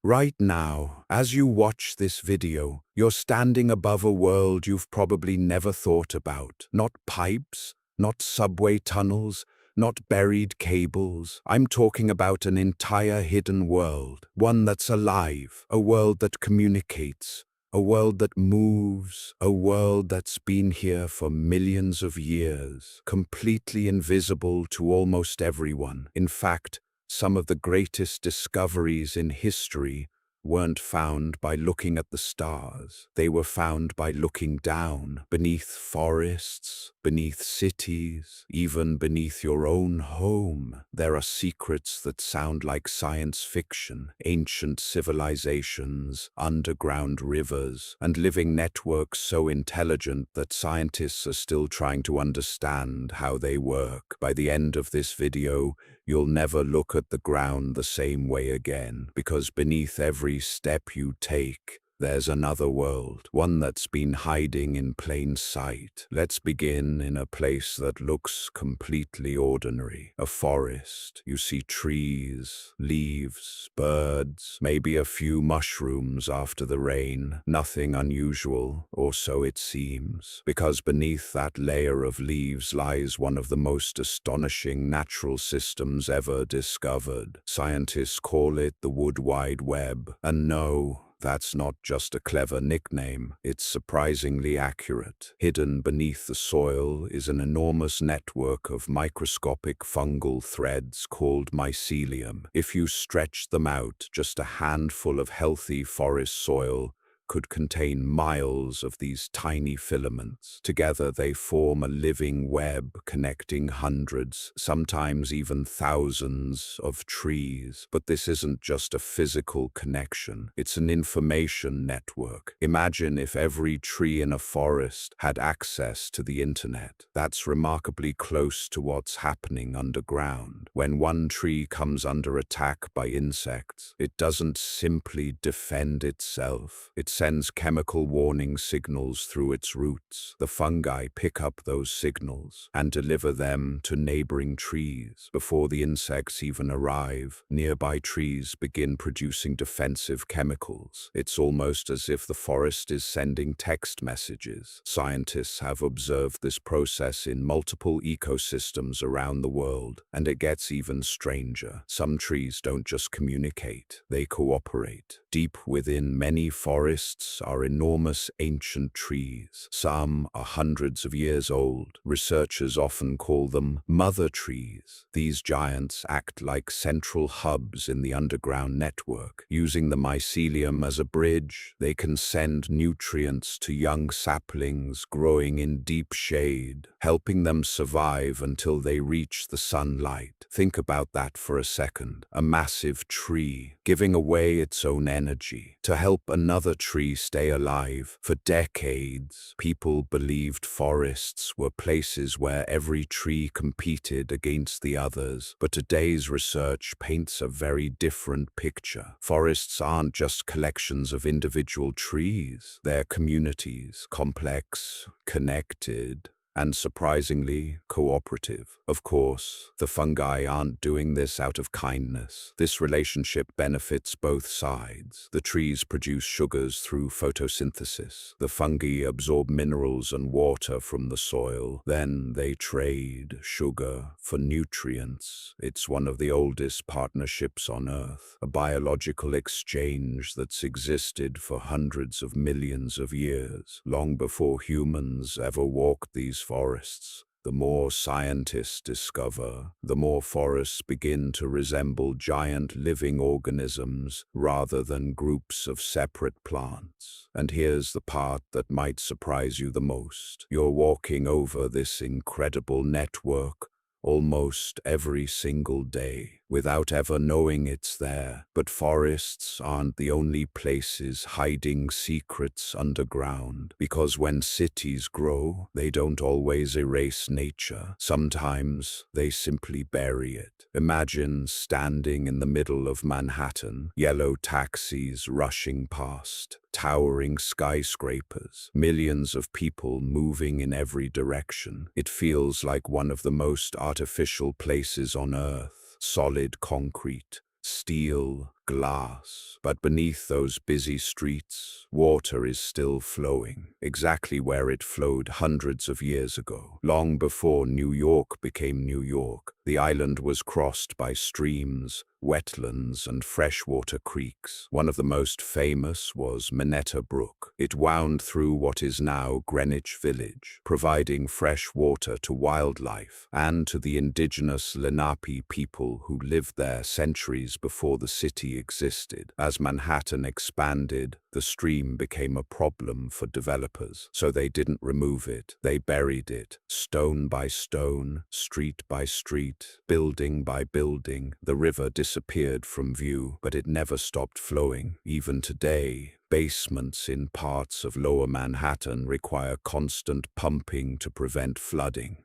Right now, as you watch this video, you're standing above a world you've probably never thought about. Not pipes, not subway tunnels, not buried cables. I'm talking about an entire hidden world. One that's alive, a world that communicates, a world that moves, a world that's been here for millions of years, completely invisible to almost everyone. In fact, some of the greatest discoveries in history weren't found by looking at the stars. They were found by looking down, beneath forests, beneath cities, even beneath your own home. There are secrets that sound like science fiction, ancient civilizations, underground rivers, and living networks so intelligent that scientists are still trying to understand how they work. By the end of this video, you'll never look at the ground the same way again, because beneath every step you take, there's another world, one that's been hiding in plain sight. Let's begin in a place that looks completely ordinary, a forest. You see trees, leaves, birds, maybe a few mushrooms after the rain. Nothing unusual, or so it seems, because beneath that layer of leaves lies one of the most astonishing natural systems ever discovered. Scientists call it the Wood Wide Web, and no, that's not just a clever nickname, it's surprisingly accurate. Hidden beneath the soil is an enormous network of microscopic fungal threads called mycelium. If you stretch them out, just a handful of healthy forest soil could contain miles of these tiny filaments. Together they form a living web connecting hundreds, sometimes even thousands of trees. But this isn't just a physical connection, it's an information network. Imagine if every tree in a forest had access to the internet. That's remarkably close to what's happening underground. When one tree comes under attack by insects, it doesn't simply defend itself. It sends chemical warning signals through its roots. The fungi pick up those signals and deliver them to neighboring trees. Before the insects even arrive, nearby trees begin producing defensive chemicals. It's almost as if the forest is sending text messages. Scientists have observed this process in multiple ecosystems around the world, and it gets even stranger. Some trees don't just communicate, they cooperate. Deep within many forests are enormous ancient trees. Some are hundreds of years old. Researchers often call them mother trees. These giants act like central hubs in the underground network. Using the mycelium as a bridge, they can send nutrients to young saplings growing in deep shade, helping them survive until they reach the sunlight. Think about that for a second. A massive tree giving away its own energy to help another tree stay alive. For decades, people believed forests were places where every tree competed against the others, but today's research paints a very different picture. Forests aren't just collections of individual trees, they're communities, complex, connected, and surprisingly cooperative. Of course, the fungi aren't doing this out of kindness. This relationship benefits both sides. The trees produce sugars through photosynthesis. The fungi absorb minerals and water from the soil. Then they trade sugar for nutrients. It's one of the oldest partnerships on Earth, a biological exchange that's existed for hundreds of millions of years, long before humans ever walked these forests. The more scientists discover, the more forests begin to resemble giant living organisms rather than groups of separate plants. And here's the part that might surprise you the most. You're walking over this incredible network almost every single day, without ever knowing it's there. But forests aren't the only places hiding secrets underground, because when cities grow, they don't always erase nature. Sometimes they simply bury it. Imagine standing in the middle of Manhattan, yellow taxis rushing past, towering skyscrapers, millions of people moving in every direction. It feels like one of the most artificial places on Earth. Solid concrete, steel, glass. But beneath those busy streets, water is still flowing, exactly where it flowed hundreds of years ago. Long before New York became New York, the island was crossed by streams, wetlands, and freshwater creeks. One of the most famous was Minetta Brook. It wound through what is now Greenwich Village, providing fresh water to wildlife and to the indigenous Lenape people who lived there centuries before the city existed. As Manhattan expanded, the stream became a problem for developers, so they didn't remove it. They buried it, stone by stone, street by street, building by building. The river disappeared from view, but it never stopped flowing. Even today, basements in parts of Lower Manhattan require constant pumping to prevent flooding.